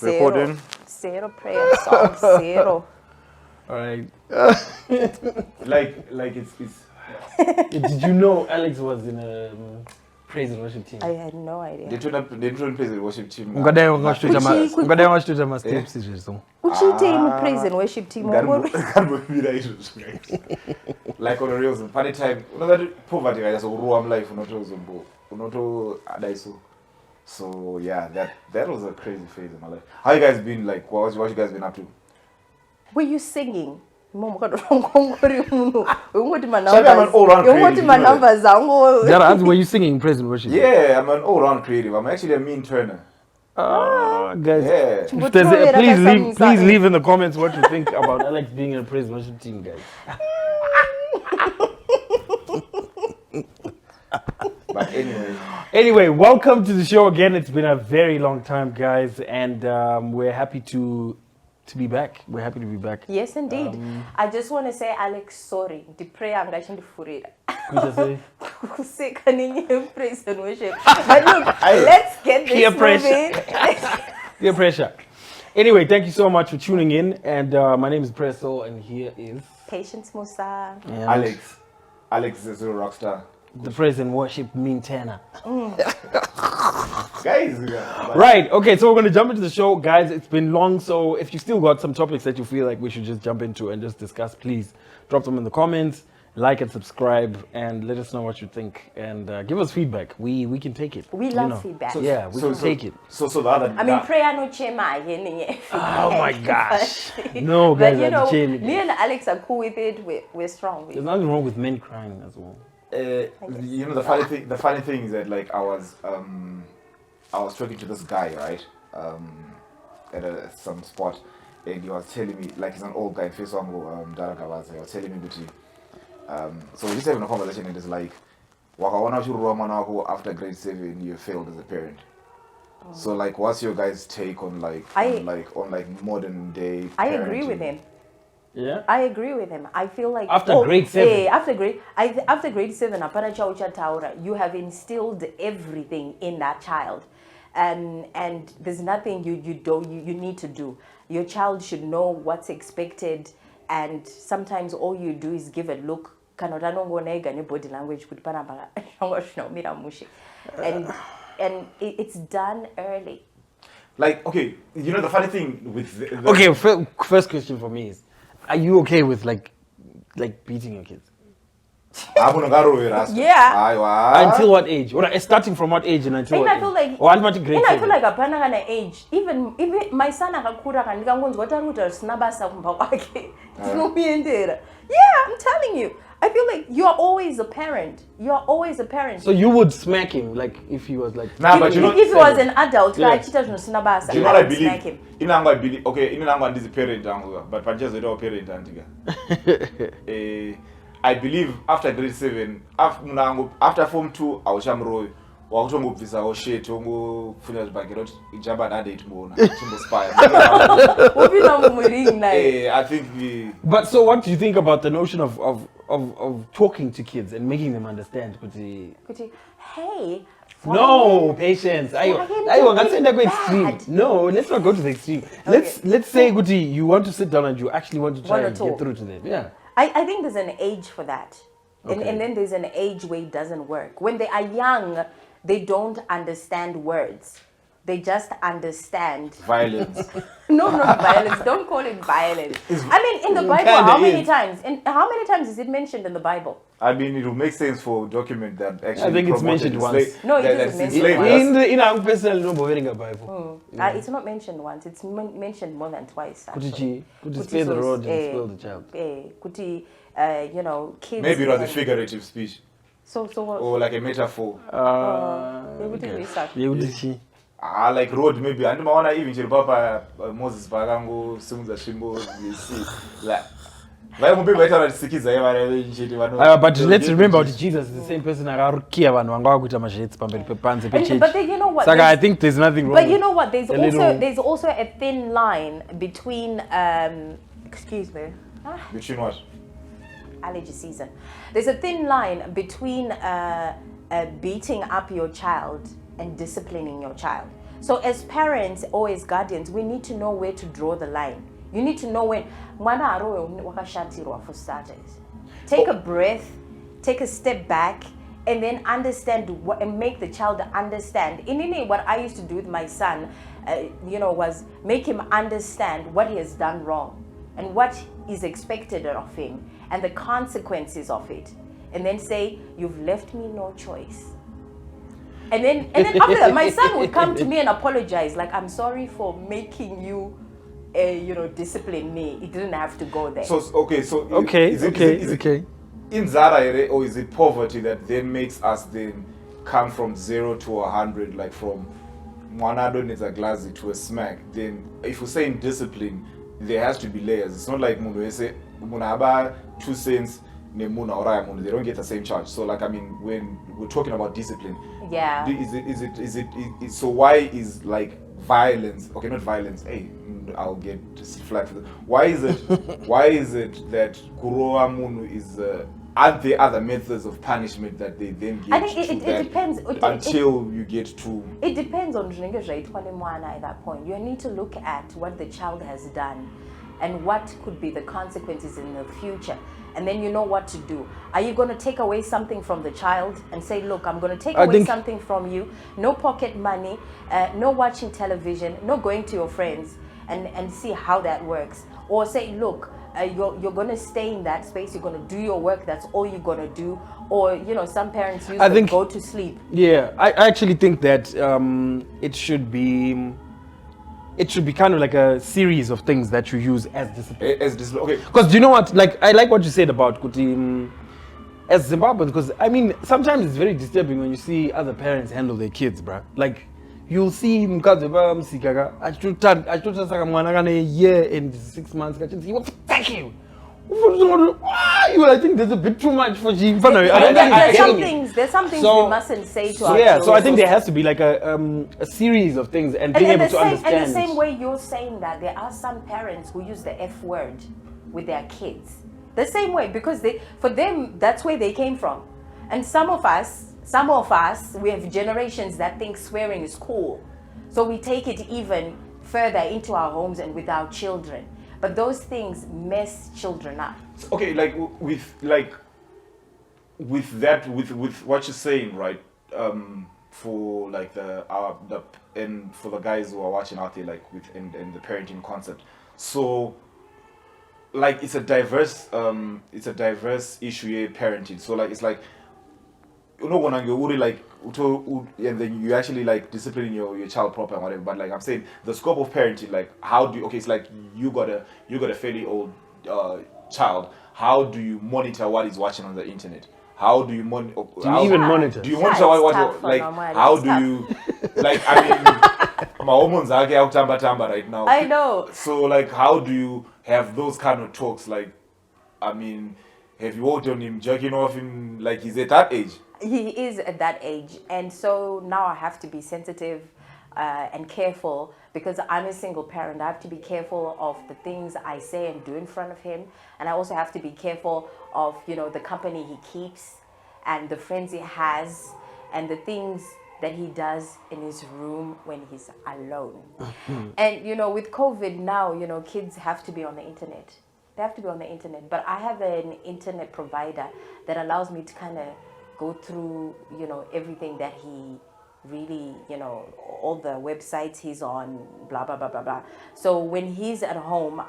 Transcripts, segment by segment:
Recording. Zero prayer song, zero. All right. like it's. Did you know Alex was in a praise and worship team? I had no idea. They turned praise and worship team. Ungadai wangashtuta ma-steps izvezvo. Uchite praise and worship team. Like on a real funny time. Unother poverty I just ruam life unoto adaiso. So yeah, that was a crazy phase in my life. How you guys been like? What you guys been up to? Were you singing? I'm an all-round Jara, were you singing praise and worship? Yeah, I'm an all-round creative. I'm actually a mean turner. Guys, Yeah. if there's please leave in the comments what you think about Alex being in a praise and worship team, guys. But anyway, welcome to the show again. It's been a very long time, guys, and we're happy to be back. We're happy to be back. Yes, indeed. I just want to say, Alex, sorry. The prayer I'm going to furida. Praise and worship. But look, let's get this moving. Peer pressure. Anyway, thank you so much for tuning in. And my name is Presso, and here is Patience Musa. Alex is a rock star. The praise and worship mean tenor. Guys, right, okay, so we're going to jump into the show. Guys, it's been long, so if you still got some topics that you feel like we should just jump into and just discuss, please drop them in the comments, like and subscribe, and let us know what you think, and give us feedback. We can take it. We love feedback. We can take it. So the other... I mean, prayer no chema. Oh my gosh. No, guys, but me and Alex are cool with it. We're strong with it. There's nothing wrong with men crying as well. The funny thing is that like I was talking to this guy, right, at some spot, and he was telling me, like, he's an old guy, he was telling me, so we're just having a conversation, and it's like, after grade 7 you failed as a parent. So like, what's your guys' take on modern day parenting? I agree with him. Yeah, I agree with him. I feel like after grade 7, after grade 7, you have instilled everything in that child, and there's nothing you need to do. Your child should know what's expected, and sometimes all you do is give a look. Body language, and it's done early. Like, okay, you know the funny thing with okay, first question for me is, are you okay with like beating your kids? Yeah. Until what age? Or starting from what age and until what age? I feel like a age. Even my son yeah, I'm telling you. I feel like you're always a parent. So you would smack him, like if he was like... but you know, if he was an adult, yeah. I Do you know what I believe? smack him. I believe, okay, is a parent, but just a parent. I believe after grade 7, after Form 2, I was shamroy. I think But so what do you think about the notion of talking to kids and making them understand? Hey. No, patience. No, let's not go to the extreme. Okay. Let's say you want to sit down and you actually want to try and get through to them. Yeah. I think there's an age for that. Okay. And then there's an age where it doesn't work. When they are young, they don't understand words. They just understand violence. No, not violence. Don't call it violence. I mean, in the Bible, how many times is it mentioned in the Bible? I mean, it will make sense for document that actually. I think it's mentioned once. No, it isn't mentioned once. In our personal Bible. It's not mentioned once. It's mentioned more than twice. Could you spare the road and spoil the child? Kids. Maybe it was a figurative speech. So what? Or like a metaphor. Like road maybe. And I even Papa Moses Bagango, Sumza Shimbo, you see. Like, but let's remember that Jesus is the same person. But you know what? I think there's nothing wrong. But you know what? There's also a thin line between excuse me. Between what? Allergy season. There's a thin line between beating up your child and disciplining your child. So as parents or as guardians, we need to know where to draw the line. You need to know when mwana arowe wakashatirwa for starters. Take a breath, take a step back, and then understand what, and make the child understand. In what I used to do with my son, was make him understand what he has done wrong and what is expected of him and the consequences of it. And then say, you've left me no choice. And then after that, my son would come to me and apologize, like, I'm sorry for making you, discipline me. It didn't have to go there. Is it in Zara, or is it poverty that then makes us then come from 0 to 100, like from Mwanado needs a glass to a smack? Then if we're saying discipline, there has to be layers. It's not like Munu say Munaba 2 cents ne Muna or Munu, they don't get the same charge. So like, I mean, when we're talking about discipline, yeah, is it so why is like violence, okay, not violence, hey, I'll get just flat for that. Why is it that Kuroa Munu is aren't there other methods of punishment that they then get? I think it depends until you get to. It depends on at that point. You need to look at what the child has done and what could be the consequences in the future. And then you know what to do. Are you going to take away something from the child and say, look, I'm going to take away something from you. No pocket money, no watching television, no going to your friends and see how that works. Or say, look, you're going to stay in that space, you're going to do your work, that's all you're going to do. Or, some parents go to sleep. Yeah, I actually think that it should be kind of like a series of things that you use as discipline. Okay. Because do you know what? Like, I like what you said about Kuti as Zimbabweans, because I mean, sometimes it's very disturbing when you see other parents handle their kids, bruh. Like, you'll see Mkazeba Msikaga, I a year and 6 months, he wants to thank you. I think there's a bit too much for you. There's some things we mustn't say to our children. So I think there has to be like a series of things and being able to understand. And the same way you're saying that, there are some parents who use the F word with their kids. The same way, because for them, that's where they came from. And some of us, we have generations that think swearing is cool. So we take it even further into our homes and with our children. But those things mess children up. Okay, with what you're saying, right? For like and for the guys who are watching out there, like and the parenting concept. So, like, it's a diverse issue here, parenting. So like, it's like, and then you actually like disciplining your child proper and whatever. But like I'm saying, the scope of parenting, like how do you, it's like you got a fairly old child. How do you monitor what he's watching on the internet? How do you monitor? Do you even monitor? Do you monitor what like how do you like? I mean, my hormones are out tamba right now. I know. So like, how do you have those kind of talks? Like, I mean, have you worked on him jerking off in, like, he's at that age? He is at that age, and so now I have to be sensitive and careful, because I'm a single parent. I have to be careful of the things I say and do in front of him, and I also have to be careful of the company he keeps and the friends he has and the things that he does in his room when he's alone. And with COVID now, kids have to be on the internet. They have to be on the internet, but I have an internet provider that allows me to kind of go through, everything that he really, all the websites he's on, blah, blah, blah, blah, blah. So when he's at home,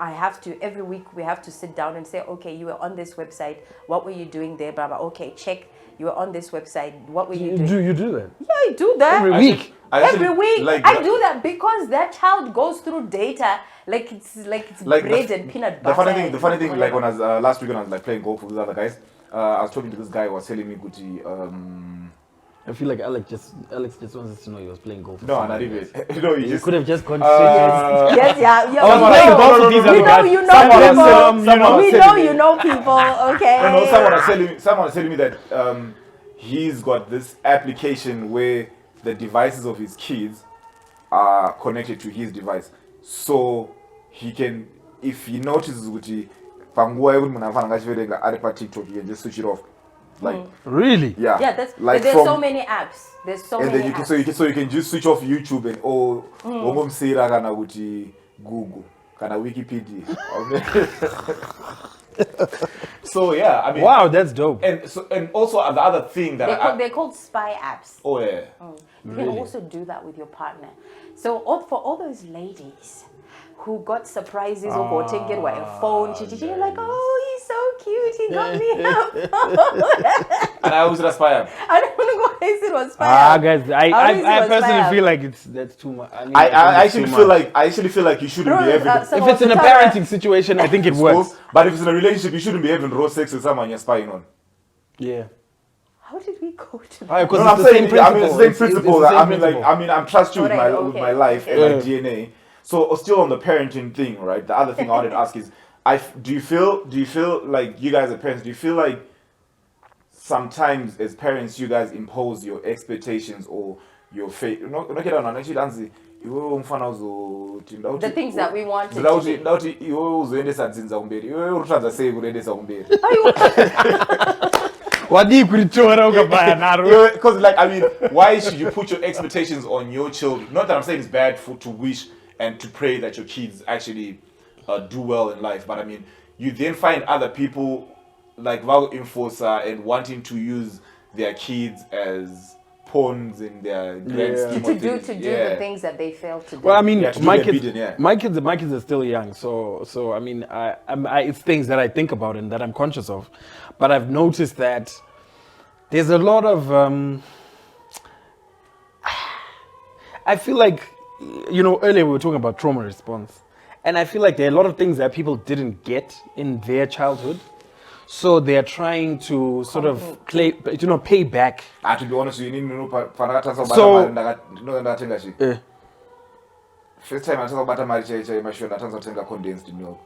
every week we have to sit down and say, okay, you were on this website. What were you doing there? Blah, blah. Okay, check. You were on this website. What were you doing? You do that? Yeah, I do that. Every week? Every week. Like, I do that because that child goes through data like it's bread and peanut butter. The funny thing, like when I was last week when I was like playing golf with these other guys, I was talking to this guy who was telling me, Gucci, I feel like Alex just wants us to know he was playing golf. No, not even. No, you could have just concentrated. Yes, yeah. We know people. Okay. No, someone was telling me that he's got this application where the devices of his kids are connected to his device, so he can, if he notices Gucci, panguwa yekuti munhu afana ngachiverenga ari paTikTok, he can just switch it off. Like Really? yeah, Yeah, that's like there's from, so many apps. There's so and many then you apps. can so you can just switch off YouTube and wongomsira kana kuti Google kana Wikipedia. So yeah, I mean, Wow, that's dope. and also the other thing that they're called spy apps. oh yeah, You can also do that with your partner. So for all those ladies who got surprises or taken get a phone, you're like, oh, he's so cute, he got me a phone. and I was a spy app. I don't know why it was spy app. Guys, How is it I was personally spy feel like that's too much. I, mean, I think it's actually too feel much. like you shouldn't be having If it's in a parenting situation, I think it works. but if it's in a relationship, you shouldn't be having raw sex with someone you're spying on. Yeah. How did we go to Why? that? Because No, it's I'm the saying, same I mean, it's the same principle. principle. It's the same I mean, principle. like, I mean, I'm trust you with Alright, with okay, my life and okay. my DNA. So, still on the parenting thing, right? The other thing I wanted to ask is, do you feel like you guys are parents? Do you feel like sometimes as parents, you guys impose your expectations or your faith? The things that we wanted to ndauti iwewe uzoendesa dzinza kumberi iwewe urikutadza sei kuendesa kumberi Wadi kuritora ukabaya naro. because like I mean why should you put your expectations on your children? Not that I'm saying it's bad to wish and to pray that your kids actually do well in life, but I mean you then find other people like Vago Infosa and wanting to use their kids as pawns in their grand scheme to of do things. the things that they failed to do. Well, I mean, Yeah, to do my their kids, bidding, yeah. my kids are still young, so I mean, it's things that I think about and that I'm conscious of, but I've noticed that there's a lot of, I feel like, earlier we were talking about trauma response, and I feel like there are a lot of things that people didn't get in their childhood, so they're trying to sort of pay back. To be honest with you, first time I talk about my Shona, I condensed milk.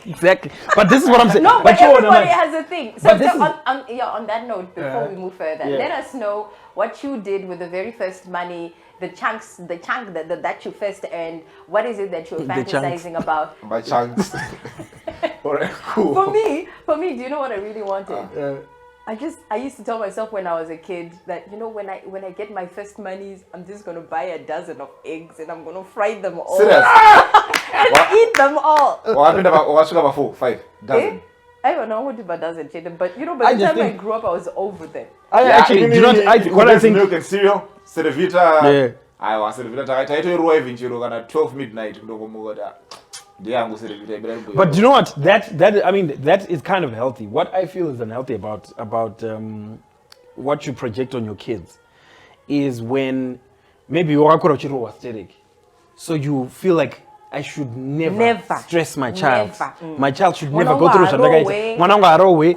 Exactly, but this is what I'm saying. No, but everybody has a thing. So, But this on that note, before we move further, yeah. let us know what you did with the very first money, the chunk that you first earned. What is it that you're The chunks. fantasizing about? My chunks. Alright, cool. For me, do you know what I really wanted? I used to tell myself when I was a kid that when I get my first monies, I'm just gonna buy a dozen of eggs and I'm gonna fry them all Serious? and eat them all. What happened about 4, 5 dozen? I don't know what about dozen, but by I the just time I think- grew up, I was over them. I actually do not. What I think. milk and cereal, Cerevita. Yeah. I was Cerevita. I told you even chiro kana 12 midnight ndokomuka. Ndiyangu Cerevita. But do you know what? That is kind of healthy. What I feel is unhealthy about what you project on your kids is when maybe you are aesthetic, so you feel like I should never stress my child. Never. My child should never go through zvandakaita. Mwanangu arowe,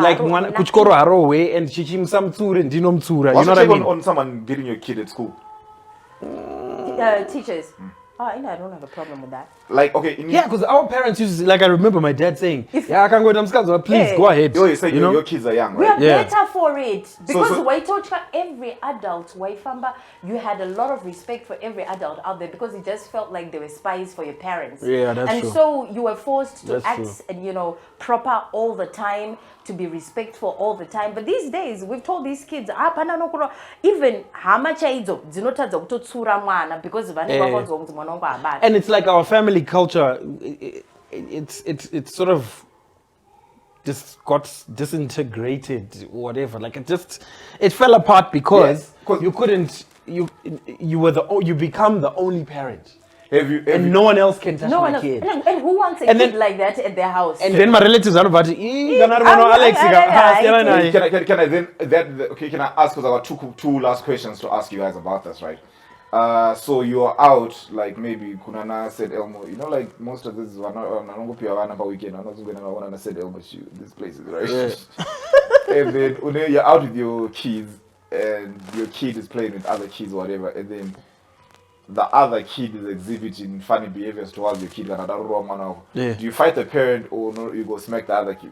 like kuchikoro arowe, and chichimsa mtsure ndino mtsura. You know what I mean? On someone getting your kid at school. Teachers. I don't have a problem with that. Like okay, Because our parents used to, like I remember my dad saying, "Yeah, I can go to Mskanzo, please go ahead." you say your kids are young, We right? are Yeah. better for it because So- Waitocha, every adult, Waifamba, you had a lot of respect for every adult out there because it just felt like they were spies for your parents. Yeah, that's and true. so you were forced to That's act and proper all the time, to be respectful all the time. But these days, we've told these kids, even hamachaidzo dzinotadza kutotsura mwana because And it's like our family culture. It's sort of just got disintegrated, whatever. Like it fell apart because Yes, 'cause- you become the only parent, And no one else can touch no my one else. kid. And who wants a And kid then- like that at their house? And then my relatives are about Can I ask, because I got two last questions to ask you guys about this, right? So you're out, like maybe Kunana said Elmo, like most of this is not weekend, I'm not going to say Elmo these places, right? Yeah. And then you're out with your kids and your kid is playing with other kids or whatever, and then the other kid is exhibiting funny behaviors towards your kid, Yeah. do you fight the parent or no? You go smack the other kid.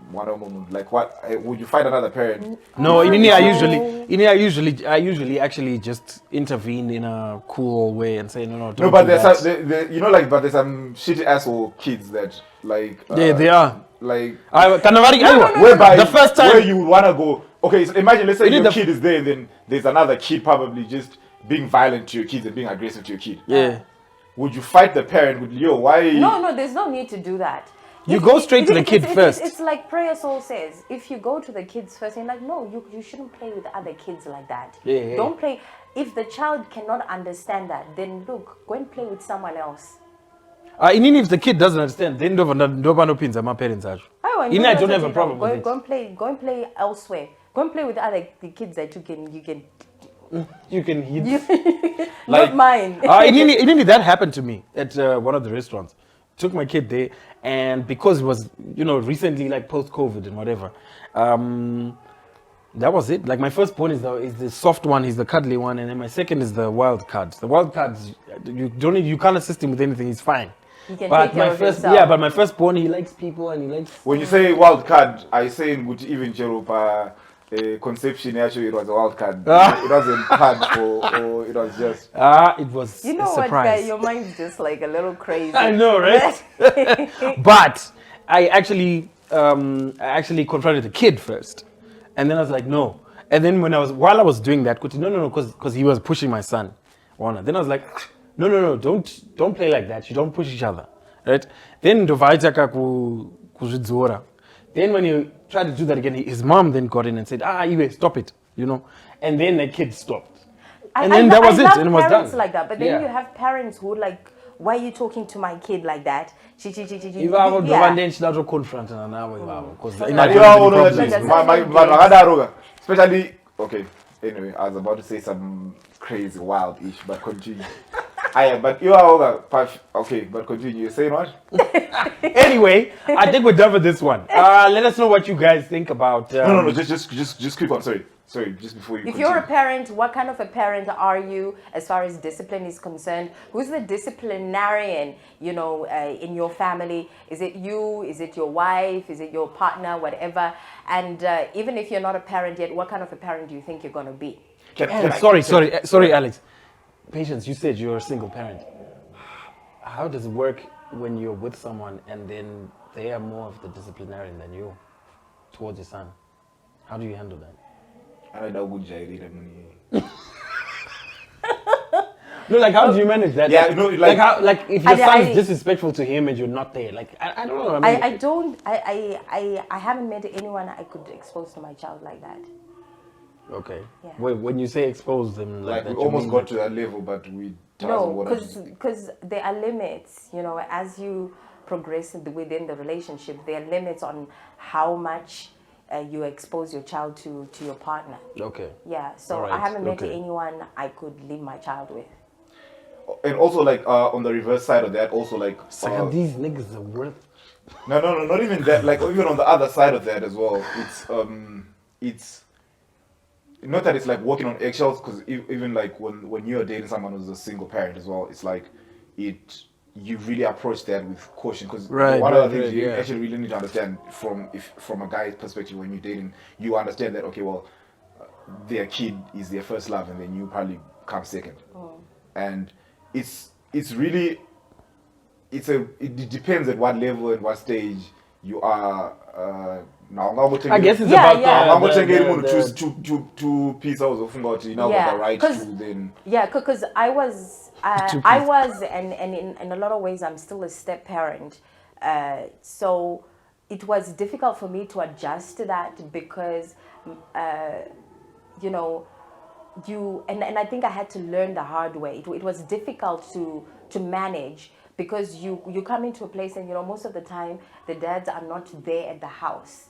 Like what? Would you fight another parent? No, in No. India, I usually actually just intervene in a cool way and say, no, don't No, but do there's that. but there's some shitty asshole kids that like. Yeah, they are. Like Whereby the first time where you wanna go. Okay, so imagine, let's say You need your the- kid is there, and then there's another kid probably just being violent to your kids and being aggressive to your kid. yeah. Would you fight the parent with why? No, there's no need to do that. You go straight to the kid first. It's like Prayer Soul says. If you go to the kids first, you're like, no, you shouldn't play with other kids like that. Yeah. Don't play. If the child cannot understand that, then look, go and play with someone else. Even if the kid doesn't understand, then nobody pins my parents are. I don't have a problem with it. Go and play elsewhere. Go and play with the kids that you can You can hit. not mine. In India, that happened to me at one of the restaurants. Took my kid there, and because it was, recently like post-COVID and whatever, that was it. Like my first pawn is the soft one, he's the cuddly one, and then my second is the wild cards. The wild cards, you can't assist him with anything. He's fine. He can But take care my of first, himself. but my first pawn, he likes people and he likes. When you say wild card, I say in good even Jeropa conception. Actually, it was a wild card. It wasn't card or it was just. It was You a know what, surprise. guy? Your mind's just like a little crazy. I know, right? But I actually confronted the kid first, and then I was like, no. And then while I was doing that, no, because he was pushing my son, Warner. Then I was like, no, don't play like that. You don't push each other, right? Then kuzvidzora. Then when you tried to do that again, his mom then got in and said, Iwe, stop it, And then the kid stopped. And then that was it, and it was parents done. like that, but then Yeah. you have parents who like, why are you talking to my kid like that? Ivavo ndo Yeah. vandeni confronta nawo ivavo because But ina you all know problems. That's that especially okay. Anyway, I was about to say some crazy wild-ish, but continue. But you are okay. But continue. You're saying what? Anyway, I think we're done with this one. Let us know what you guys think about. No. Just keep on. Sorry. Just before you. If continue. you're a parent, what kind of a parent are you as far as discipline is concerned? Who's the disciplinarian, in your family? Is it you? Is it your wife? Is it your partner? Whatever. And even if you're not a parent yet, what kind of a parent do you think you're going to be? Sorry, Alex. Patience, you said you're a single parent. How does it work when you're with someone and then they are more of the disciplinarian than you towards your son? How do you handle that? No, like how do you manage that? Yeah, if your son is disrespectful to him and you're not there, like I don't know. I haven't met anyone I could expose to my child like that. Okay. Yeah. Wait, when you say expose them like that, we almost got to that level, but we. No, because there are limits. As you progress within the relationship, there are limits on how much you expose your child to your partner. Okay. Yeah. So Right, I haven't met okay. anyone I could leave my child with. And also, on the reverse side of that, also These niggas are worth. No, not even that. Like even on the other side of that as well, it's not that it's like walking on eggshells, because even like when you're dating someone who's a single parent as well, it's like you really approach that with caution, because one of the things you actually really need to understand from a guy's perspective when you're dating, you understand that their kid is their first love, and then you probably come second, and it depends at what level and what stage you are. I guess it's about two pieces of the right to then. Yeah, because I was and in a lot of ways I'm still a step parent, so it was difficult for me to adjust to that because and I think I had to learn the hard way. It was difficult to manage because you come into a place and most of the time the dads are not there at the house.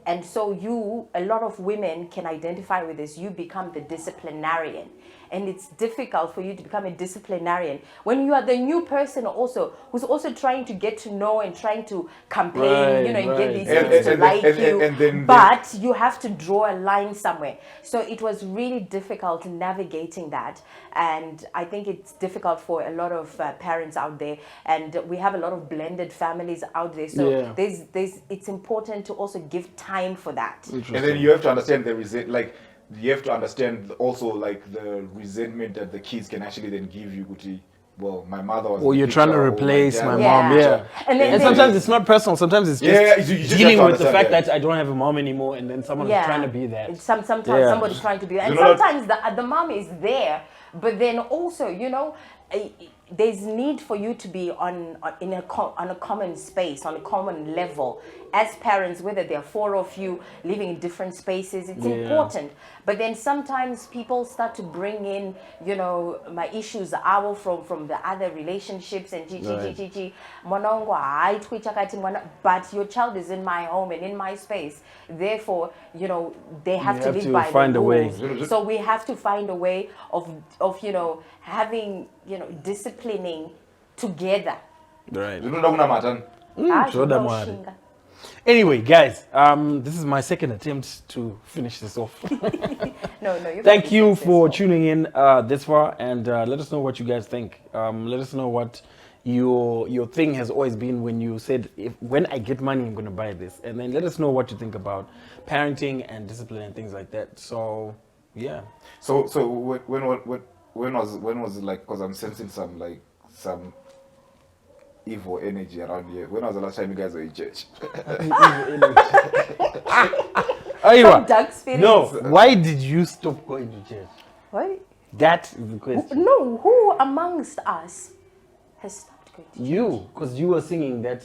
And so a lot of women can identify with this. You become the disciplinarian. and it's difficult for you to become a disciplinarian when you are the new person also who's also trying to get to know and trying to campaign, you know, and get these kids to like you. But you have to draw a line somewhere. So it was really difficult navigating that, and I think it's difficult for a lot of parents out there, and we have a lot of blended families out there. So it's important to also give time for that. And then you have to understand you have to understand also like the resentment that the kids can actually then give you. Well, my mother was. Or you're trying to replace my mom. Yeah. And sometimes it's not personal. Sometimes it's just dealing with the fact that I don't have a mom anymore, and then someone is trying to be that. Sometimes somebody's trying to be that, and sometimes the mom is there, but then also, you know, there's need for you to be on a common space, on a common level. As parents, whether there are 4 of you living in different spaces, it's important. But then sometimes people start to bring in, you know, my issues are from the other relationships and but your child is in my home and in my space. Therefore, you know, they have to live by the rules. So we have to find a way of you know, having, you know, disciplining together. Right. Anyway, guys, this is my second attempt to finish this off. No, thank you for tuning in this far, and let us know what you guys think. Let us know what your thing has always been when you said, when I get money, I'm going to buy this. And then let us know what you think about parenting and discipline and things like that. So, yeah. So when was it, like, because I'm sensing some evil energy around here. When was the last time you guys were in church? Some dark spirits. No, why did you stop going to church? What? That is the question. No, who amongst us has stopped going to church? You, because you were singing that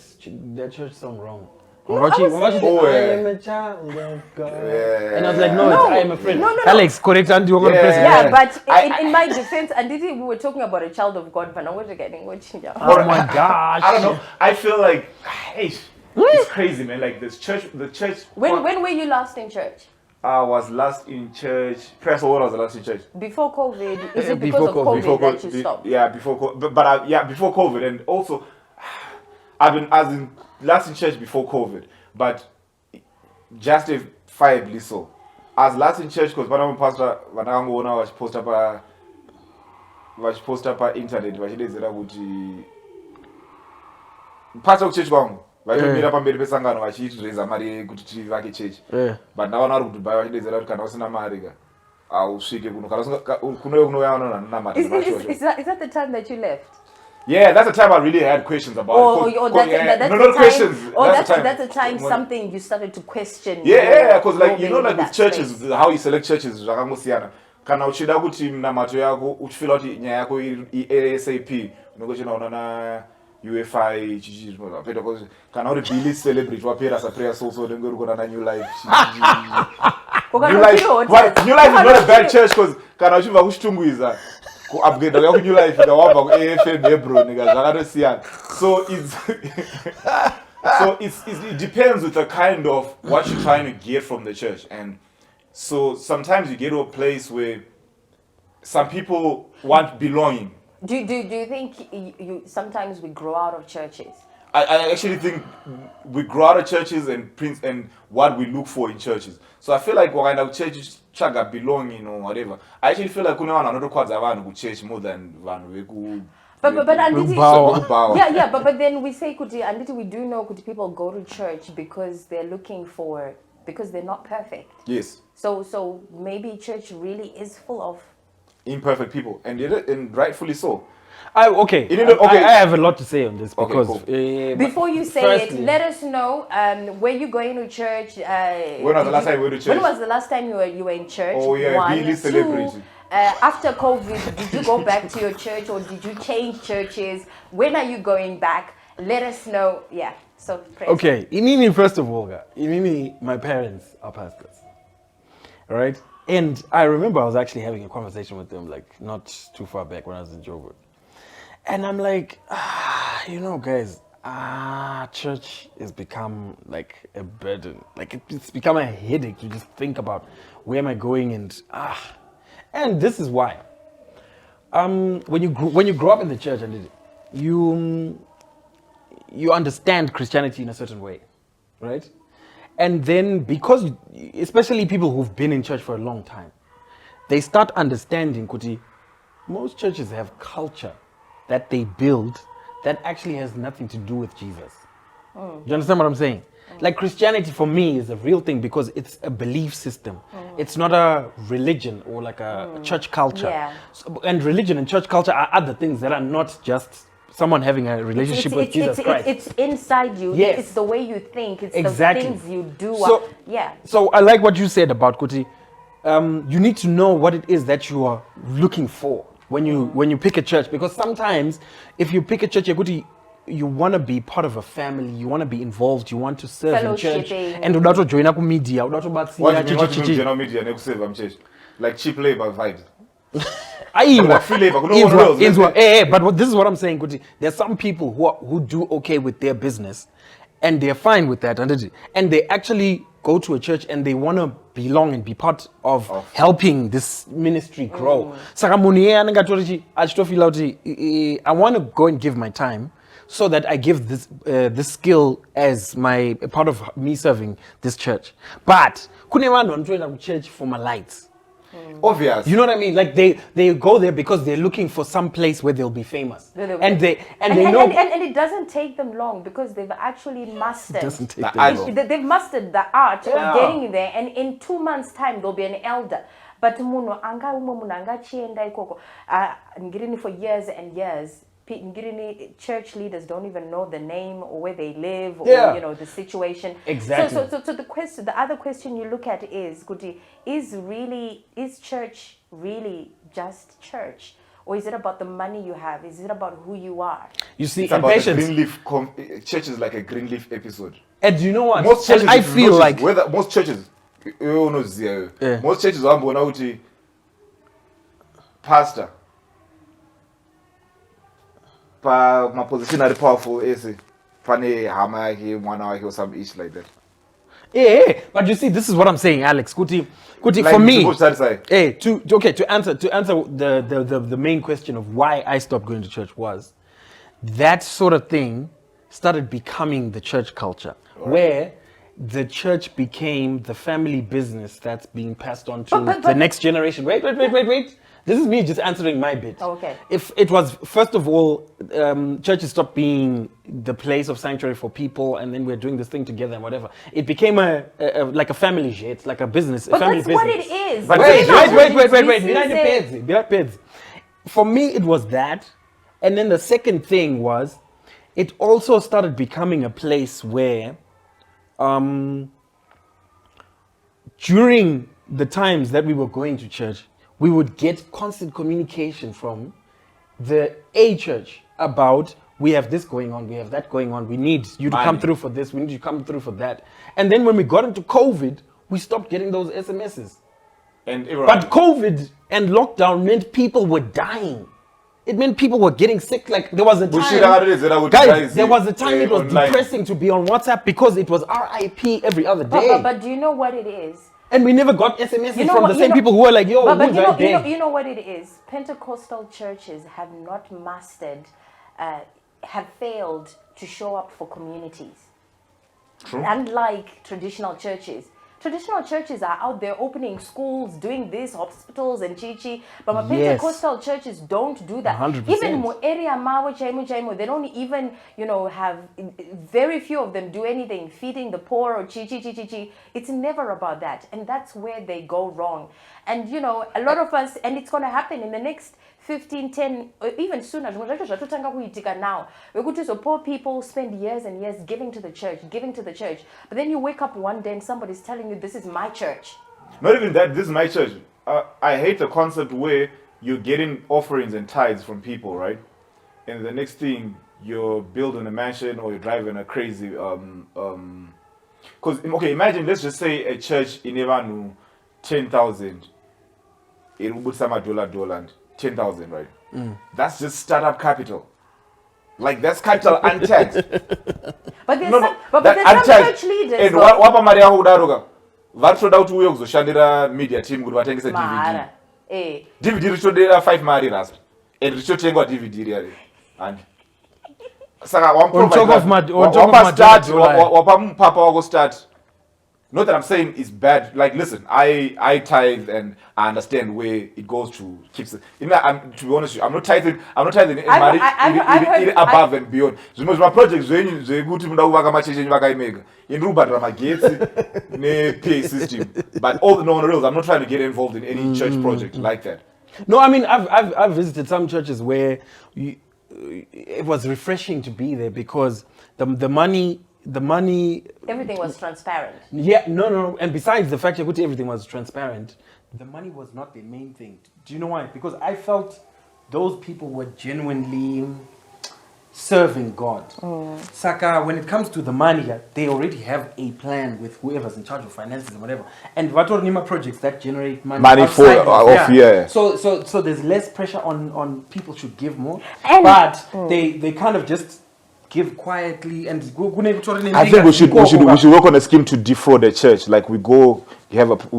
church song wrong. No, I am a child of God. And I was like, no, I am a friend. No. Alex, correct, and you Yeah, but in my defense, and we were talking about a child of God, but now we're getting watching. Oh my gosh. I don't know. I feel like, it's crazy, man. Like the church. When were you last in church? I was last in church. First of all, I was last in church before COVID. Is it because of COVID that you stopped? Yeah, before COVID. But before COVID, and also I've been last in church before COVID, but just a five so. As last in church because when I'm pastor, when I'm going to post up internet, vachidedzera kuti pastor church wangu vatomira pamberi pesangano vachiraise mari kuti tivake church. But now vari kuti Dubai vachidedzera kuti kana usina mari ausvike kuno kana kunouya vanonana mari. Is that the time that you left? Yeah, that's the time I really had questions about it. That's the time something you started to question. Yeah, because like, you know, like with churches, how you select churches, zvakangosiyana. Kana uchida kuti mnamato yako uchifila kuti nyaya yako ASAP, unogochena unana UFI chichizvino because kana uri Billy celebrity wapera sa prayer so ngori kona new life. New life is not a bad church because kana uchibva kuchitungwiza upgrade ku new life ngawabva ku AFM Hebron ngazvakatosiyana. So it depends with the kind of what you're trying to get from the church. And so sometimes you get to a place where some people want belonging. Do you think you sometimes we grow out of churches? I actually think we grow out of churches and what we look for in churches. So I feel like when our churches chaga belonging or whatever, I actually feel like kuna vanhu vanotokwadza vanhu kuchurch more than vanhu veku. But then we say kuti anditi we do know kuti people go to church because they're not perfect. Yes. So maybe church really is full of imperfect people, and rightfully so. I have a lot to say on this because before you say it, let us know where you going to church. When was the last time you went to church? When was the last time you were in church? Oh yeah, One, really celebrity. Two, after COVID, did you go back to your church or did you change churches? When are you going back? Let us know. Yeah. So okay, Imini, first of all, Imini, my parents are pastors. All right, and I remember I was actually having a conversation with them like not too far back when I was in Joburg. And I'm like, guys, church has become like a burden. Like it's become a headache to just think about where am I going and this is why. when you grow up in the church and you understand Christianity in a certain way, right? And then because, especially people who've been in church for a long time, they start understanding, Kuti, most churches have culture that they build that actually has nothing to do with Jesus. Do you understand what I'm saying? Like Christianity for me is a real thing because it's a belief system. It's not a religion or like a church culture. Yeah. So, and religion and church culture are other things that are not just someone having a relationship with Jesus Christ. It's inside you. Yes. It's the way you think. It's Exactly. the things you do. So- Yeah. So I like what you said about Kuti. You need to know what it is that you are looking for when you pick a church, because sometimes if you pick a church, Kuti, you want to be part of a family, you want to be involved, you want to serve in church, Fellowshipping. and udato join up media, udato What do you mean general media next save church? Like cheap labor vibes. Like free labor, no one else. But this is what I'm saying, Kuti. There's some people who do okay with their business, and they're fine with that, and they actually go to a church and they want to belong and be part of helping this ministry grow. Saka munhu iye anenge atori achitofila kuti I want to go and give my time so that I give this skill as a part of me serving this church. But kune vanhu vanotoenda kuchurch for my lights. Obvious. You know what I mean? Like they go there because they're looking for some place where they'll be famous. And they know. And it doesn't take them long because they've actually mastered. Doesn't take The them long. They've mastered the art Yeah. of getting there, and in 2 months' time they'll be an elder. But munhu angachienda ikoko ngirini for years and years. Ngirini church leaders don't even know the name or where they live or the situation. Exactly. So the other question you look at is, Kuti, is church really just church? Or is it about the money you have? Is it about who you are? You see, It's about the impatience. Greenleaf church is like a Greenleaf episode. And you know what? Most churches, And I if you feel notice, like whether most churches, most churches wambona kuti pastor pa maposition ari powerful ese pane hama yake mwana wake or some ish like that. yeah, but you see, this is what I'm saying, Alex. Kuti, Like for me, to answer the main question of why I stopped going to church was that sort of thing started becoming the church culture, where the church became the family business that's being passed on to the next generation. Wait. This is me just answering my bit. Okay. If it was, first of all, churches stopped being the place of sanctuary for people, and then we're doing this thing together and whatever. It became like a family shit, like a business, But a family that's business. what it is. But Wait. For me, it was that. And then the second thing was, it also started becoming a place where, during the times that we were going to church, we would get constant communication from the A church about, we have this going on, we have that going on, we need you to come through for this, we need you to come through for that. And then when we got into COVID, we stopped getting those SMSs. And everyone, But COVID and lockdown meant people were dying. It meant people were getting sick. Like there was a time, guys, there was a time it was depressing to be on WhatsApp because it was RIP every other day. But do you know what it is? And we never got SMSs from the same people who were like, yo, but who's that day? you know what it is? Pentecostal churches have not mastered, have failed to show up for communities. True. Unlike traditional churches. Traditional churches are out there opening schools, doing this, hospitals and chichi. But my Pentecostal churches don't do that. 100%. Even mo area mawa chaimo, they don't even, have, very few of them do anything, feeding the poor or chi. It's never about that. And that's where they go wrong. And, a lot of us, and it's going to happen in the next 15, 10, or even sooner. Now, so poor people spend years and years giving to the church. But then you wake up one day and somebody's telling you, this is my church. Not even that, this is my church. I hate the concept where you're getting offerings and tithes from people, right? And the next thing, you're building a mansion or you're driving a crazy... Because, imagine, let's just say a church in Evanu, 10,000. It would put some $1 10,000, right? That's just startup capital. Like that's capital untaxed. But there's some church leaders. And wapa mari yako kudaruka. Vatoda kuti uye kuzoshandira media team kuti vatengese DVD. Mahara. DVD richodera 5 mari raspa. and richotengwa DVD really. And saka On top of my start wapa papa wako start. Not that I'm saying it's bad. Like, listen, I tithe and I understand where it goes to keeps it. To be honest with you, I'm not tithing in money above and beyond. So my projects when they go to mudavaka macheche vakaimega in Rubadra magetsi ne PA system. But all the non-reals, I'm not trying to get involved in any church project like that. No, I mean I've visited some churches where it was refreshing to be there because the money. Everything was transparent. Yeah, no. And besides the fact that everything was transparent, the money was not the main thing. Do you know why? Because I felt those people were genuinely serving God. Saka, when it comes to the money, they already have a plan with whoever's in charge of finances and whatever. And what are Nima projects that generate money for yeah. So there's less pressure on people should give more, And, but they kind of just give quietly and I think we should work on a scheme to defraud the church. Like we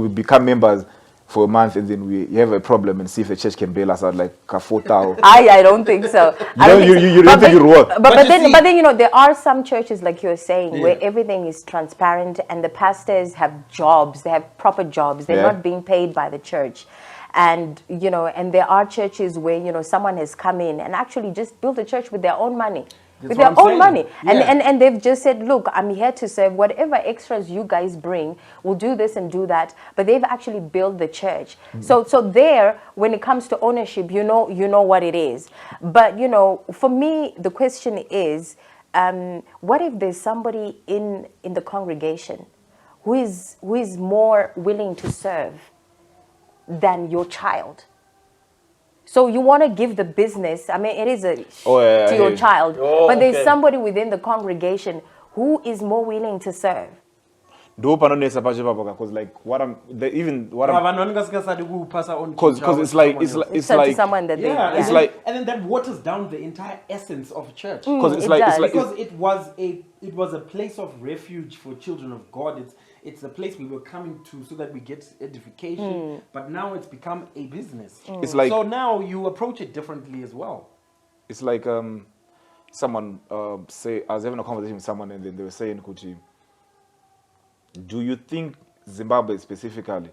become members for a month and then we have a problem and see if the church can bail us out like a 4,000. I don't think so. You don't think it will work. But then there are some churches like you're saying where everything is transparent and the pastors have jobs, they have proper jobs, they're not being paid by the church. And and there are churches where someone has come in and actually just built a church with their own money. With their own money. And they've just said, look, I'm here to serve. Whatever extras you guys bring, we'll do this and do that. But they've actually built the church. So there, when it comes to ownership, you know what it is. But, for me, the question is, what if there's somebody in the congregation who is more willing to serve than your child? So you want to give the business, I mean, it is to your child, but there's somebody within the congregation who is more willing to serve. Because it's like someone that it's like, and then that waters down the entire essence of church. Because it was a place of refuge for children of God. It's a place we were coming to so that we get edification, but now it's become a business. It's like, so now you approach it differently as well. It's like someone I was having a conversation with someone and then they were saying, do you think Zimbabwe specifically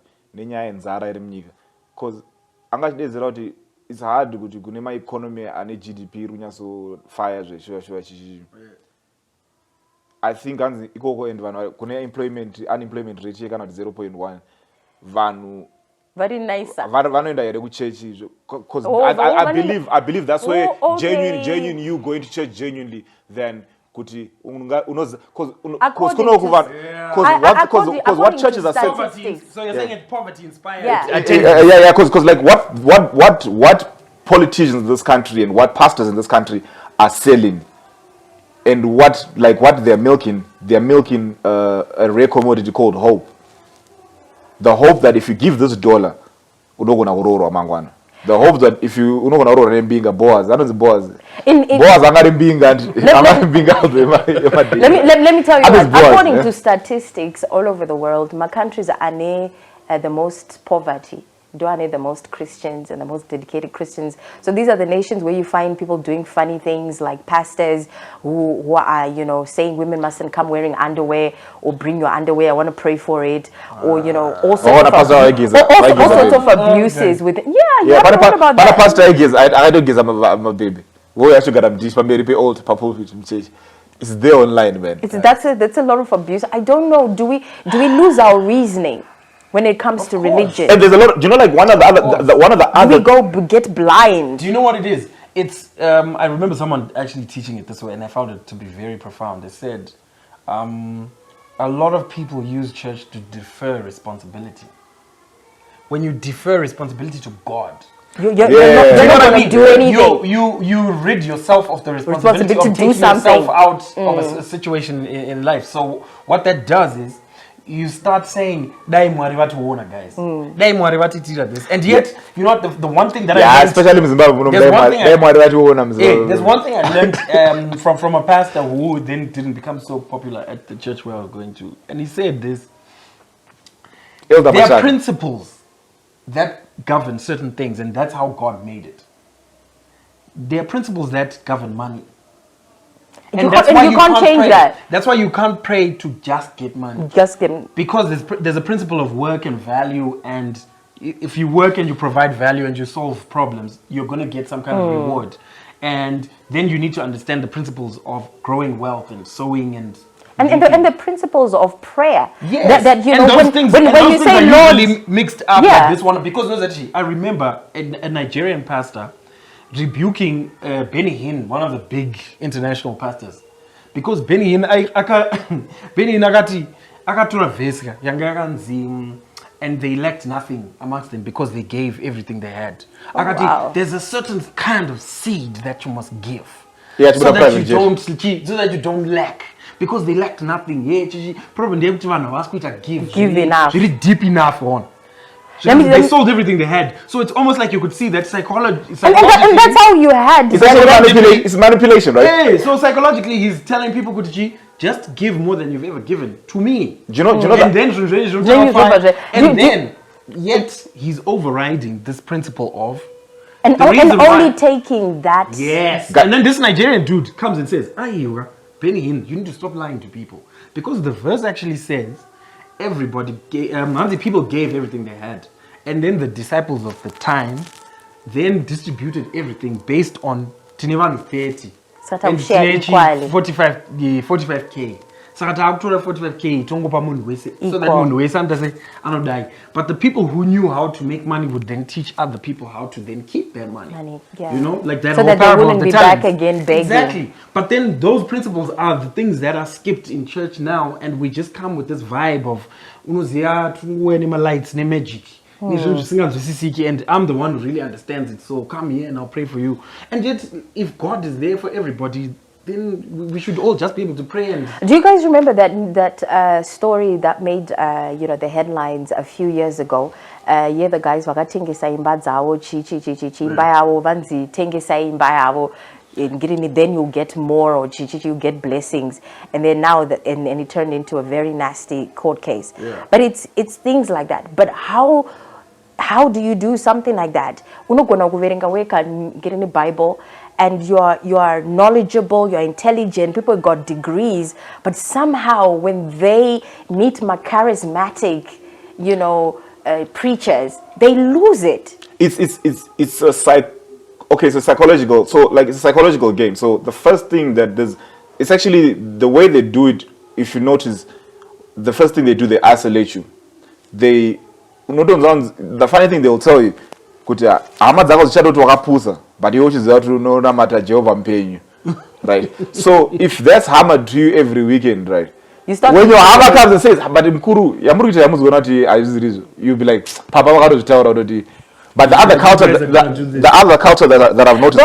because it's hard to go my economy and GDP so fire sure. I think unemployment rate here at 0.1. Very nice. Because I believe that's where genuine you going to church genuinely then because what churches are saying. So you're saying it's poverty inspired. Yeah. Because like what politicians in this country and what pastors in this country are selling. And what they're milking a rare commodity called hope. The hope that if you give this $1, the hope that if you being a Boaz, I know the Boaz. Boaz I'm being let me tell you what, according to statistics all over the world, my countries are the most poverty. Duane, the most Christians and the most dedicated Christians. So these are the nations where you find people doing funny things like pastors who are, saying women mustn't come wearing underwear or bring your underwear. I want to pray for it. Or, all sorts of abuses with but Pastor I don't guess I'm a baby. We actually got a old purple church. It's there online, man. That's a lot of abuse. I don't know. Do we lose our reasoning when it comes to religion? And there's a lot. Do you know, like one of the other? We go get blind. Do you know what it is? It's I remember someone actually teaching it this way, and I found it to be very profound. They said, a lot of people use church to defer responsibility. When you defer responsibility to God, you're not going to do anything. You rid yourself of the responsibility of taking yourself out of a situation in life. So what that does is, you start saying, guys. And yet, the one thing that I learned, especially in Zimbabwe, there's one thing I learned from a pastor who then didn't become so popular at the church where I was going to. And he said this: there are principles that govern certain things, and that's how God made it. there are principles that govern money. You can't change pray. that. That's why you can't pray to just get money. Just get Because there's a principle of work and value, and if you work and you provide value and you solve problems, you're going to get some kind of reward. And then you need to understand the principles of growing wealth and sowing and the principles of prayer. yes. That you and know those when, things, when, and when those you things say are Lord, usually mixed up Yeah. like this one. Because no, actually, I remember a Nigerian pastor rebuking Benny Hinn, one of the big international pastors, because Benny Hinn akatora vesika yanga yakanzi, and they lacked nothing amongst them because they gave everything they had. Akati, wow. there's a certain kind of seed that you must give, Yeah, to so the that private so that you don't lack. Because they lacked nothing. Yeah, probably they give enough. really deep enough on. They sold everything they had. So it's almost like you could see that psychologically. and that's how you had. It's actually it's manipulation, right? Hey, so psychologically, he's telling people, Kutuchi, just give more than you've ever given to me. Do you know And that? then, yet he's overriding this principle of. And the reason only why- taking that. Yes. And then this Nigerian dude comes and says, Ayiwa, Benny Hinn, you need to stop lying to people. Because the verse actually says, everybody gave, the people gave everything they had. And then the disciples of the time then distributed everything based on Tinevan 30. Sort of And share equally. 45K. Saka takutora 45K tongopa munhu wese, so that Equal. munhu wese another anodai. But the people who knew how to make money would then teach other people how to then keep their money. Yeah. You know, like that So whole that they parable wouldn't of the be talents. back again begging. Exactly. But then those principles are the things that are skipped in church now, and we just come with this vibe of unoziya tuwene lights ne magic. And I'm the one who really understands it. So come here and I'll pray for you. And yet, if God is there for everybody, then we should all just be able to pray. And Do you guys remember that story that made the headlines a few years ago? Yeah, the guys vakatengesa imba dzavo chi imba yavo vanzi tengesa imba yavo, then you'll get more, or you get blessings, and then now and it turned into a very nasty court case. Yeah. But it's things like that. But how do you do something like that? Unogona kuverenga weka get in the Bible, and you are knowledgeable, you're intelligent, people got degrees, but somehow when they meet my charismatic, preachers, they lose it. It's a psychological. So like it's a psychological game. So the first thing that does, it's actually the way they do it. If you notice, the first thing they do, they isolate you. The funny thing they will tell you, kuti hama dzako dzichadoti wakapusa, but iwe uchiziva kuti unonamata Jehovah mupenyu, right? So if that's hammered to you every weekend, right? When your hama comes and says, but mkuru yamuri kuita yamuziona kuti aizvizirizo, you'll be like, papa vakatozvitaura kuti. But the other culture that I've noticed.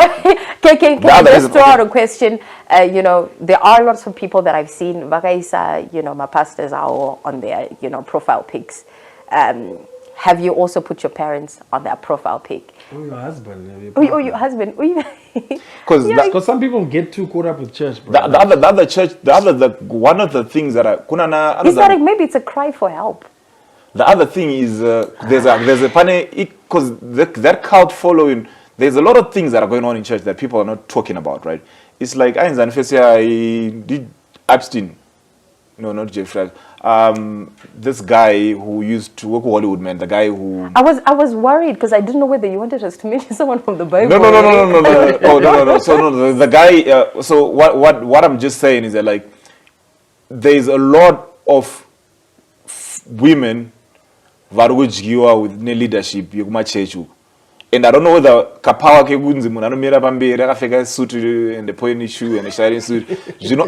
Can I just throw out a question? There are lots of people that I've seen. Vakaisa, my pastors are all on their, profile pics. Have you also put your parents on that profile pic? oh, your husband. Your husband. Because some people get too caught up with church, bro. The other church, one of the things that Is that like maybe it's a cry for help? The other thing is there's a funny, because that cult following, there's a lot of things that are going on in church that people are not talking about, right? It's like I did Epstein, no, not Jeffrey. This guy who used to work with Hollywood, man, the guy who I was worried because I didn't know whether you wanted us to mention someone from the Bible. No. Oh no. So no, the guy. So what I'm just saying is that like there's a lot of women varikudyiwa with leadership yekuma church, and I don't know whether kapawa kekunzi munhu anomira pamberi akapfeka suit and a pointy shoe and a shining suit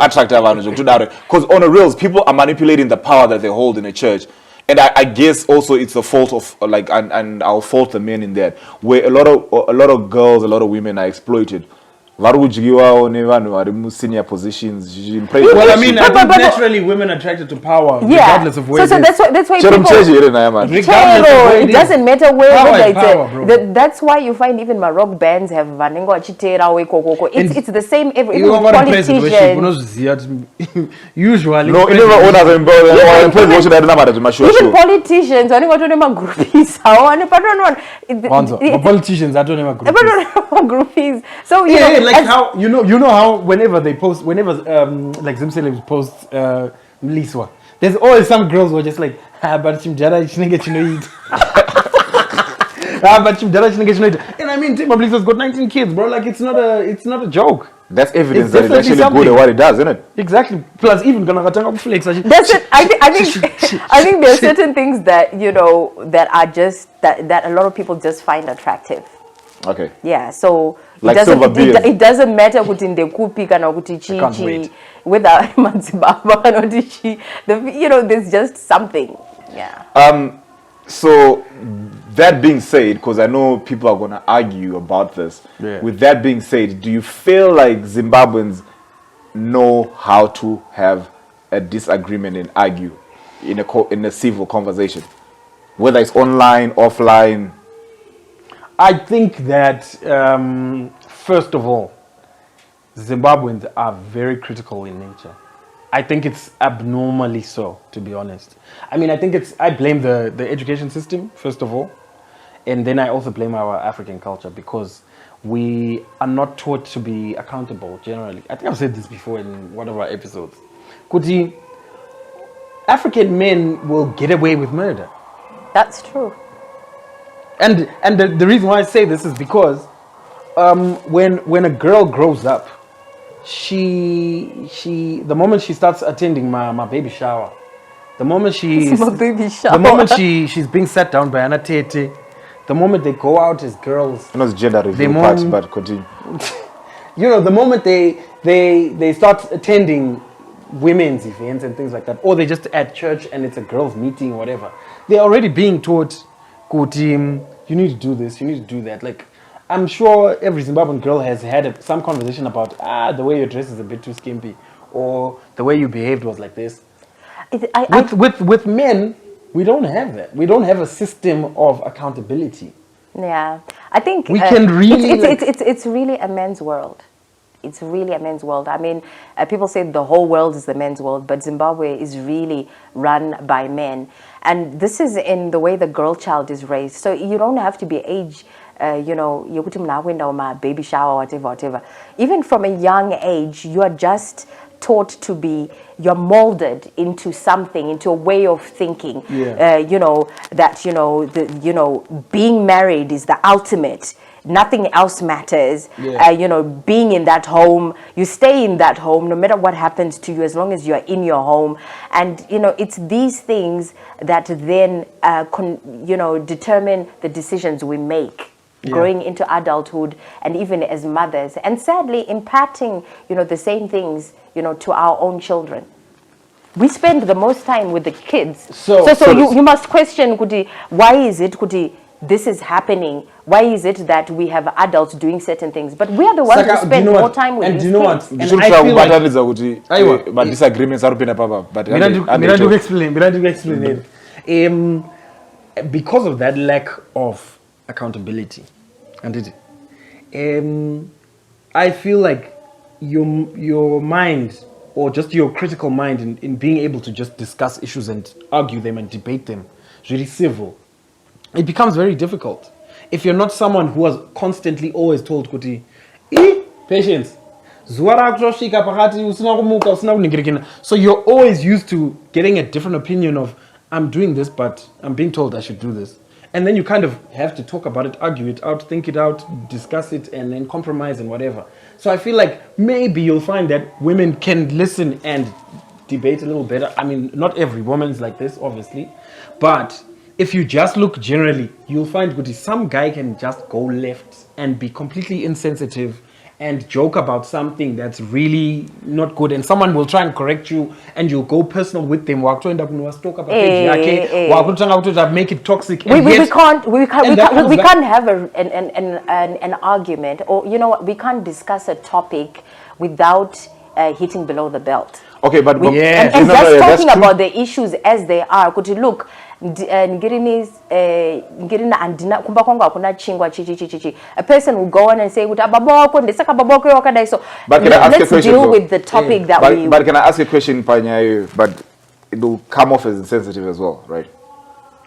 attract vanhu zvekutodaro, because on the reals people are manipulating the power that they hold in a church. And I guess also it's the fault of and I'll fault the men in that, where a lot of girls, a lot of women are exploited vari kudyiwawo nevanhu vari musenior positions. Well, I mean, I think naturally women are attracted to power, regardless of where so it is. that's why Chero people... mchezo here naye man. Regardless of where it it doesn't matter where Power whether is it's power, bro. that's why you find even my rock bands have vanengo achitera wekoko. It's the same every You even are president, politicians. usually. No, never owners and president I don't know about the mashuwa. Even politicians, vanenge vatone magroupies. Hawani But politicians, I don't know about groupies. So yeah, like how you know how whenever like Zimselem posts Mliswa, there's always some girls who are just like, but chimjara chinenge chinoita. But chimjara chinenge chinoita. And I mean, Temba Mliswa's got 19 kids, bro. Like it's not a joke. That's evidence It's that it's actually definitely good at what it does, isn't it? Exactly. Plus, even gonna flex. That's it. I think there are certain things that that are just that a lot of people just find attractive. Okay. Yeah. So Like it doesn't matter kuti ndekupi kana kuti chichi whether Zimbabwe kana kuti chi. There's just something. Yeah. So that being said, because I know people are going to argue about this. Yeah. With that being said, do you feel like Zimbabweans know how to have a disagreement and argue in a civil conversation, whether it's online, offline? I think that first of all, Zimbabweans are very critical in nature. I think it's abnormally so, to be honest. I mean, I blame the education system, first of all. And then I also blame our African culture because we are not taught to be accountable generally. I think I've said this before in one of our episodes. Kuti, African men will get away with murder. That's true. And the reason why I say this is because when a girl grows up, the moment she starts attending my baby shower, the moment she's being sat down by Anna Tete, the moment they go out as girls, I know it's gender review part, but continue. The moment they start attending women's events and things like that, or they just at church and it's a girls' meeting, whatever, they're already being taught, you need to do this, you need to do that. Like, I'm sure every Zimbabwean girl has had some conversation about, the way your dress is a bit too skimpy, or the way you behaved was like this. With men, we don't have that. We don't have a system of accountability. Yeah, I think we can really. It's really a men's world. It's really a men's world. I mean, people say the whole world is the men's world, but Zimbabwe is really run by men, and this is in the way the girl child is raised. So you don't have to be age. You put him now window my baby shower, whatever. Even from a young age, you are just taught to be, you're molded into something, into a way of thinking. Yeah. Being married is the ultimate. Nothing else matters. Yeah. Being in that home, you stay in that home no matter what happens to you, as long as you're in your home. And it's these things that then determine the decisions we make. Yeah. Growing into adulthood and even as mothers, and sadly imparting the same things to our own children. We spend the most time with the kids, so you must question, Kuti, why is it, Kuti, this is happening? Why is it that we have adults doing certain things, but we are the ones who spend more time with these kids? And I feel like but disagreements are but explain because of that lack of accountability, and I feel like your mind, or just your critical mind in being able to just discuss issues and argue them and debate them, really civil, it becomes very difficult if you're not someone who was constantly always told kuti patience. So you're always used to getting a different opinion of, I'm doing this, but I'm being told I should do this. And then you kind of have to talk about it, argue it out, think it out, discuss it, and then compromise and whatever. So I feel like maybe you'll find that women can listen and debate a little better. I mean, not every woman's like this, obviously. But if you just look generally, you'll find some guy can just go left and be completely insensitive and joke about something that's really not good, and someone will try and correct you, and you'll go personal with them. Talk about make it toxic. We can't have an argument, or you know what? We can't discuss a topic without hitting below the belt. Okay, but and just talking about the issues as they are. Could you look? A person will go on and say, but let's deal with the topic that we... But can I ask a question, Panyayo? But it will come off as insensitive as well, right?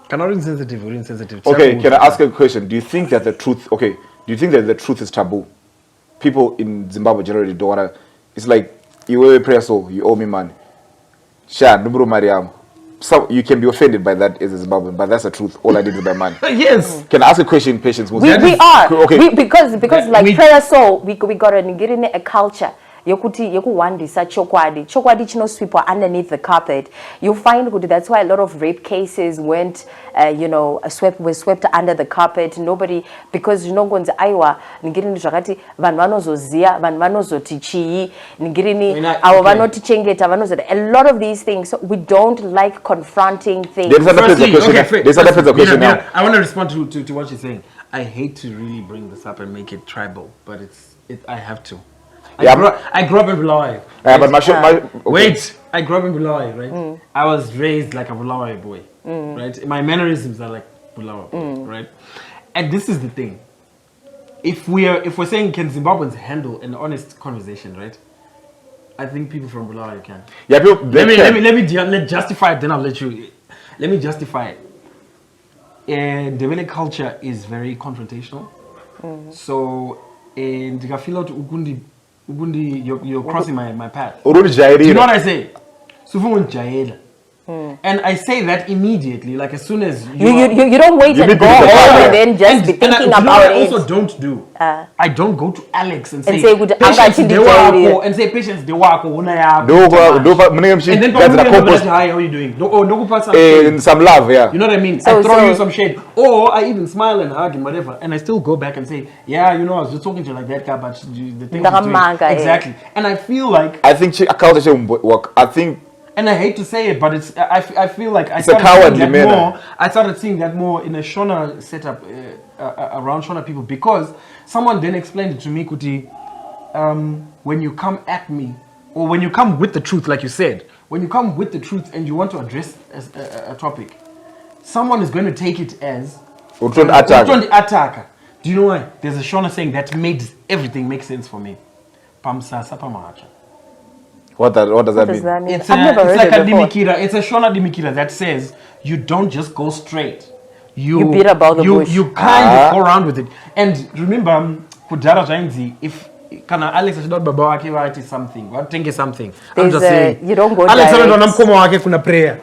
Cannot insensitive or insensitive. Okay, can I ask a question? Do you think that the truth is taboo? People in Zimbabwe generally don't want to... It's like, you owe a prayer, so you owe me money. Sha, Nubru Mariam. So you can be offended by that as a Zimbabwean, but that's the truth. All I did is buy money. Yes. Can I ask a question, Patience? We are. Okay. Because like prayer soul, we got a culture. Chokwadi chino sweep underneath the carpet. You find that's why a lot of rape cases went were swept under the carpet. Nobody, because gonzi aiwa ngirini zvakati vanhu vanozoziya vanhu vanozoti chii ngirini avo vanotichengeta vanozoti a lot of these things. So we don't like confronting things. There's another question now. I want to respond to what you're saying. I hate to really bring this up and make it tribal, but I have to. I grew up in Bulawayo. Yeah, but wait, I grew up in Bulawayo, right? I was raised like a Bulawayo boy, right? My mannerisms are like Bulawayo boy, right? And this is the thing. If we're saying can Zimbabweans handle an honest conversation, right? I think people from Bulawayo can. Yeah, let me justify it. Then I'll let you. Let me justify it. And the Ndebele culture is very confrontational. So, and I feel out you're crossing my path. Do you know what I say? And I say that immediately, like as soon as you don't wait and go home and then just be thinking about it. I also don't do. I don't go to Alex and say Patience Patience de wako una yako. And then hi, how are you doing? In some love, yeah. You know what I mean? I throw you some shade, or I even smile and hug and whatever, and I still go back and say, yeah, I was just talking to you like that guy, but the thing exactly. And I feel like I think culture work. And I hate to say it, but I feel like I started seeing that more in a Shona setup around Shona people, because someone then explained it to me, Kuti, when you come at me, or when you come with the truth, like you said, when you come with the truth and you want to address a topic, someone is going to take it as unturned attacker. Do you know why? There's a Shona saying that made everything make sense for me. Pamsasa pamacha. What does that mean? It's like a dimikira. It's a Shona dimikira that says you don't just go straight. You beat about the bush. You kind of go around with it. And remember, Kudara Jainzi, if kana Alex should not baba wake write something, what think is something. I'm just saying. You don't go Alex direct. don't namkomo wake kuna prayer.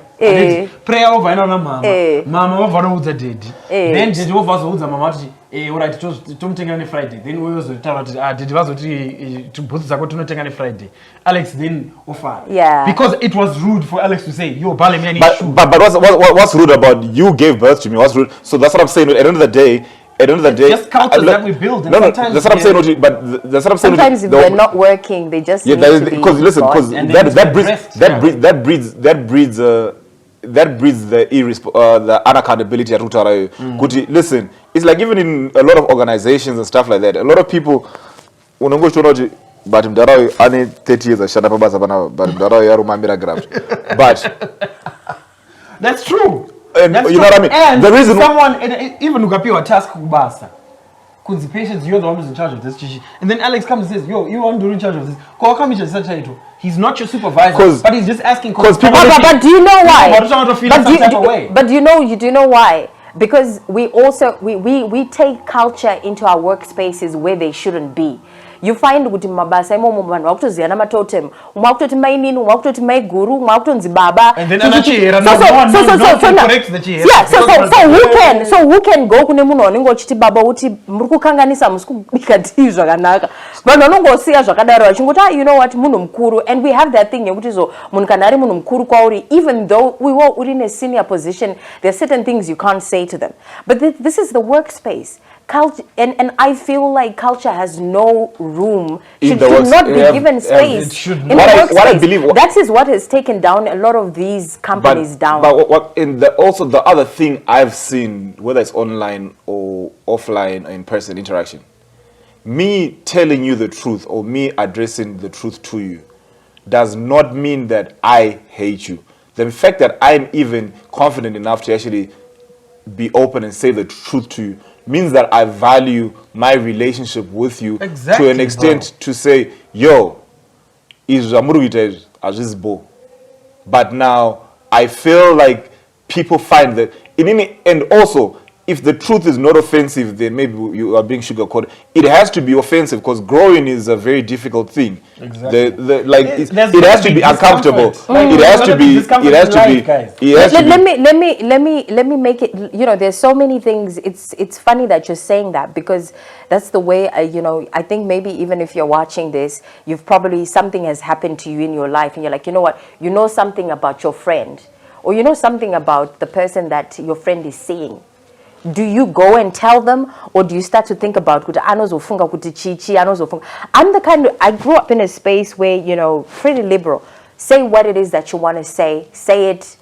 Prayer over ina mama. Mama over no uza dedi. Then dedi over so uza mama ti alright tumtenga ni Friday. Then we also tell dedi vazo ti tumbuza ko tunotenga ni Friday. Alex then offer. Yeah. Because it was rude for Alex to say, yo bale me ani issue. But what's rude about you gave birth to me? What's rude? So that's what I'm saying. At the end of the day, just cultures that we build. And that's what I'm saying. But that's what I'm saying. Sometimes if they're not working, they just need to be because listen, because that breeds the unaccountability at Rutarayo. Listen, it's like even in a lot of organizations and stuff like that, a lot of people but mdarayo ane 30 years ashanda pabasa pana but mdarayo yarumambira graft. But that's true. And that's you know what I mean? And the reason someone even ukapiwa task kubasa. Kunzi Patience, you're the one who's in charge of this. And then Alex comes and says, yo, you want to be in charge of this. He's not your supervisor, but he's just asking questions. But do you know why? But do you know why? Because we also we take culture into our workspaces where they shouldn't be. You find kuti mabasa imo vanhu vakutoziyana matotem mwakutoti mainini mwakutoti maiguru mwakutonzi baba and then anachihera so who can go kune munhu anenge uchiti baba uti muri kukanganisa musi kubika tii zvakanaka vanhu vanongosiya zvakadaro vachingoti you know what munhu mukuru, and we have that thing yekuti so munhu kana ari munhu mukuru kwauri, even though we were in a senior position, there are certain things you can't say to them, but this is the workspace. culture, and I feel like culture has no room, In should the works- not be yeah, given yeah, space it should in not. the What I workspace. believe- That is what has taken down a lot of these companies down. But what in the also the other thing I've seen, whether it's online or offline or in person interaction, me telling you the truth or me addressing the truth to you does not mean that I hate you. The fact that I'm even confident enough to actually be open and say the truth to you means that I value my relationship with you Exactly, to an extent to say, yo, but now I feel like people find that and also if the truth is not offensive, then maybe you are being sugarcoated. It has to be offensive because growing is a very difficult thing. Exactly. It has to be uncomfortable. It has to be. It has to be. Guys. It has to be. Let me make it, there's so many things. It's funny that you're saying that, because that's the way I think maybe even if you're watching this, you've probably, something has happened to you in your life and you're like, you know what, you know something about your friend, or you know something about the person that your friend is seeing. Do you go and tell them, or do you start to think about I'm the kind of, I grew up in a space where, pretty liberal. Say what it is that you want to say it,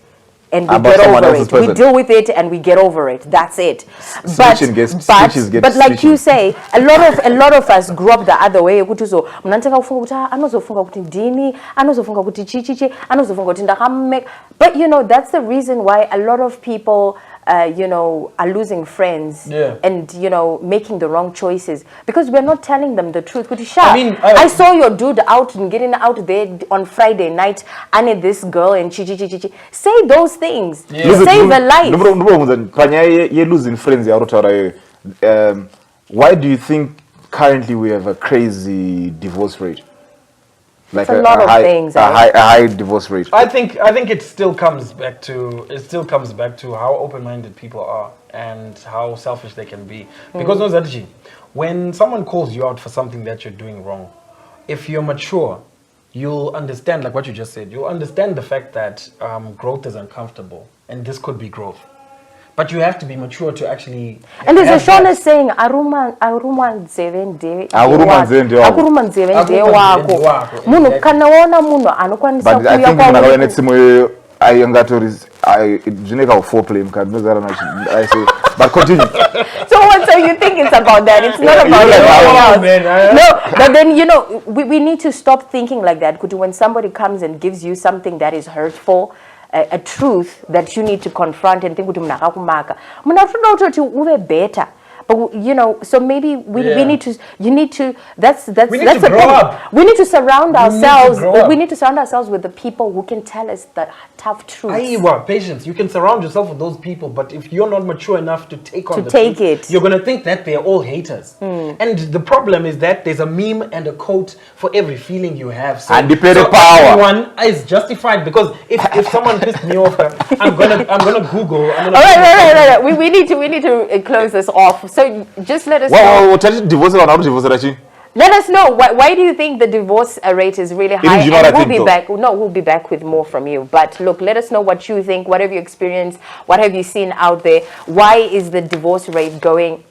and we About get someone over else's it. We person. deal with it and we get over it. That's it. Snitching gets But like you snitching. say, a lot of us grew up the other way. Kuti so mnataka kufunga kuti anozofunga kuti ndini, anozofunga kuti chichichi, anozofunga kuti ndakamme. But that's the reason why a lot of people are losing friends, and making the wrong choices, because we're not telling them the truth. Kuti sha, I saw your dude out and getting out there on Friday night. I need this girl and chichi. Say those things. Save a life. You're losing friends. Why do you think currently we have a crazy divorce rate? Like a lot of high, things. A high divorce rate. I think it still comes back to how open-minded people are and how selfish they can be. Because when someone calls you out for something that you're doing wrong, if you're mature, you'll understand, like what you just said. You'll understand the fact that growth is uncomfortable, and this could be growth. But you have to be mature to actually. And there's a Shona saying, "Aruma nzeve wako." Munhu kana waona munhu anokwanisa But I think kuya I say, but continue. So you think it's about that? It's not about anything else. No, but then we need to stop thinking like that. When somebody comes and gives you something that is hurtful, a truth that you need to confront and think uve better. But so maybe we need to. You need to. That's the grow up. We need to surround ourselves. We need to surround ourselves with the people who can tell us the tough truths. Patience. You can surround yourself with those people, but if you're not mature enough to take on it, you're gonna think that they're all haters. And the problem is that there's a meme and a quote for every feeling you have. So everyone is justified, because if someone pissed me off, I'm gonna Google. All right. We need to close this off. So just let us know. Let us know, why do you think the divorce rate is really high? We'll be back with more from you. But look, let us know what you think. What have you experienced? What have you seen out there? Why is the divorce rate going